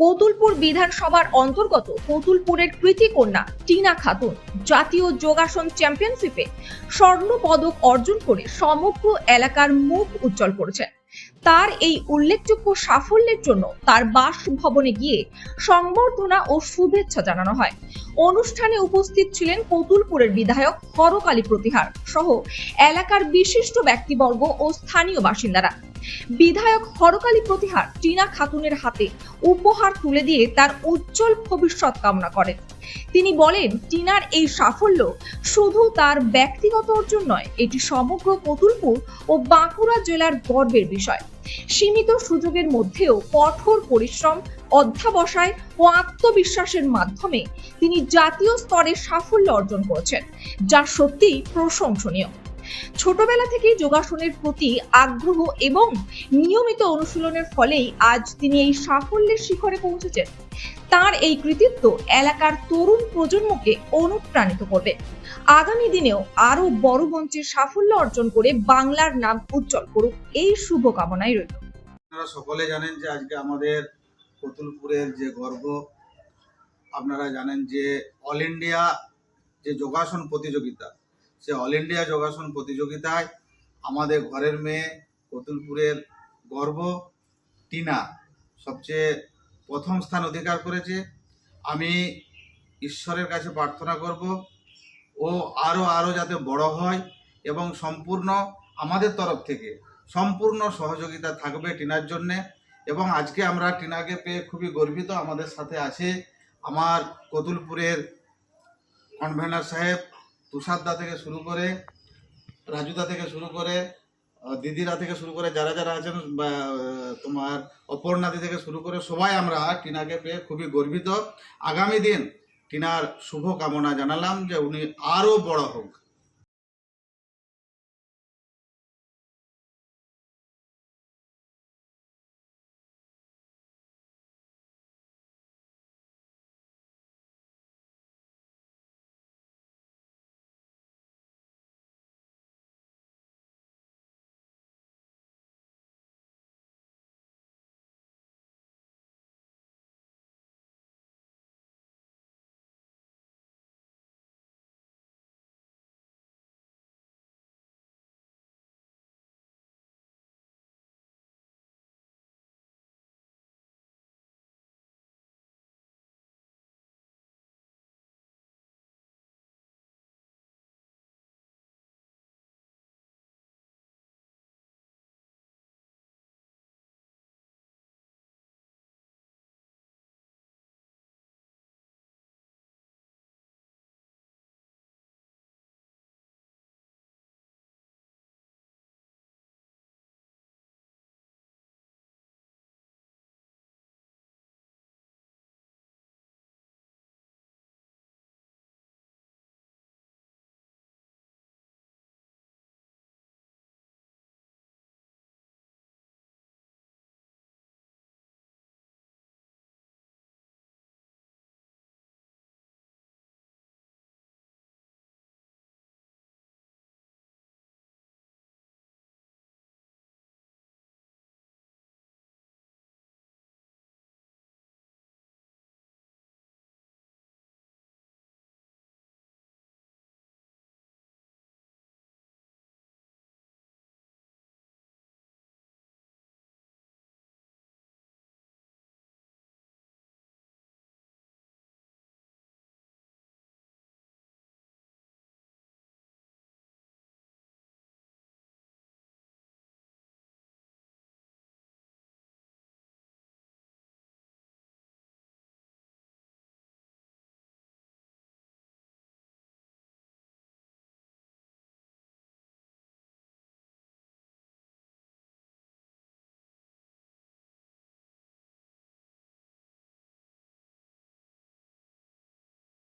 কতুলপুর বিধানসভার অন্তর্গত কতুলপুরের কৃতি কন্যা টিনা খাতুন জাতীয় যোগাসন চ্যাম্পিয়নশিপে স্বর্ণ পদক অর্জন করে সমগ্র এলাকার মুখ উজ্জ্বল করেছেন। তার এই উল্লেখযোগ্য সাফল্যের জন্য তার বাসভবনে গিয়ে সংবর্ধনা ও শুভেচ্ছা জানানো হয়। অনুষ্ঠানে উপস্থিত ছিলেন কতুলপুরের বিধায়ক হরকালী প্রতিহার সহ এলাকার বিশিষ্ট ব্যক্তিবর্গ ও স্থানীয় বাসিন্দারা। বিধায়ক হরকালী প্রতিহার টিনা খাতুনের হাতে উপহার তুলে দিয়ে তার উজ্জ্বল ভবিষ্যৎ কামনা করেন। তিনি বলেন, টিনার এই সাফল্য শুধু তার ব্যক্তিগত অর্জন নয়, এটি সমগ্র কতুলপুর ও বাঁকুড়া জেলার গর্বের বিষয়। সীমিত সুযোগের মধ্যেও কঠোর পরিশ্রম, অধ্যবসায় ও আত্মবিশ্বাসের মাধ্যমে তিনি জাতীয় স্তরে সাফল্য অর্জন করেছেন, যা সত্যিই প্রশংসনীয়। ছোটবেলা থেকেই যোগাসনের প্রতি আগ্রহ এবং নিয়মিত অনুশীলনের ফলেই আজ তিনি এই সাফল্যের শিখরে পৌঁছেছেন। তার এই কৃতিত্ব এলাকার তরুণ প্রজন্মকে অনুপ্রাণিত করবে। আগামী দিনেও আরো বড় মঞ্চে সাফল্য অর্জন করে বাংলার নাম উজ্জ্বল করুক, এই শুভকামনাই রইল। আপনারা সকলে জানেন যে আজকে আমাদের কতুলপুরের যে গর্ব, আপনারা জানেন যে অল ইন্ডিয়া যে যোগাসন প্রতিযোগিতা, সে অল ইন্ডিয়া যোগাসন প্রতিযোগিতায় আমাদের ঘরের মেয়ে কতুলপুরের গর্ব টিনা সবচেয়ে প্রথম স্থান অধিকার করেছে। আমি ঈশ্বরের কাছে প্রার্থনা করব ও আরও যাতে বড় হয় এবং সম্পূর্ণ আমাদের তরফ থেকে সম্পূর্ণ সহযোগিতা থাকবে টিনার জন্যে। এবং আজকে আমরা টিনাকে পেয়ে খুবই গর্বিত। আমাদের সাথে আছে আমার কতুলপুরের কনভেনার সাহেব, তুষারদা থেকে শুরু করে রাজুদা থেকে শুরু করে দিদিরা থেকে শুরু করে যারা আছেন, তোমার অপর্ণাদি থেকে শুরু করে সবাই আমরা টিনাকে পেয়ে খুবই গর্বিত। আগামী দিন টিনার শুভ কামনা জানালাম যে উনি আরও বড় হোক।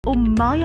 Maya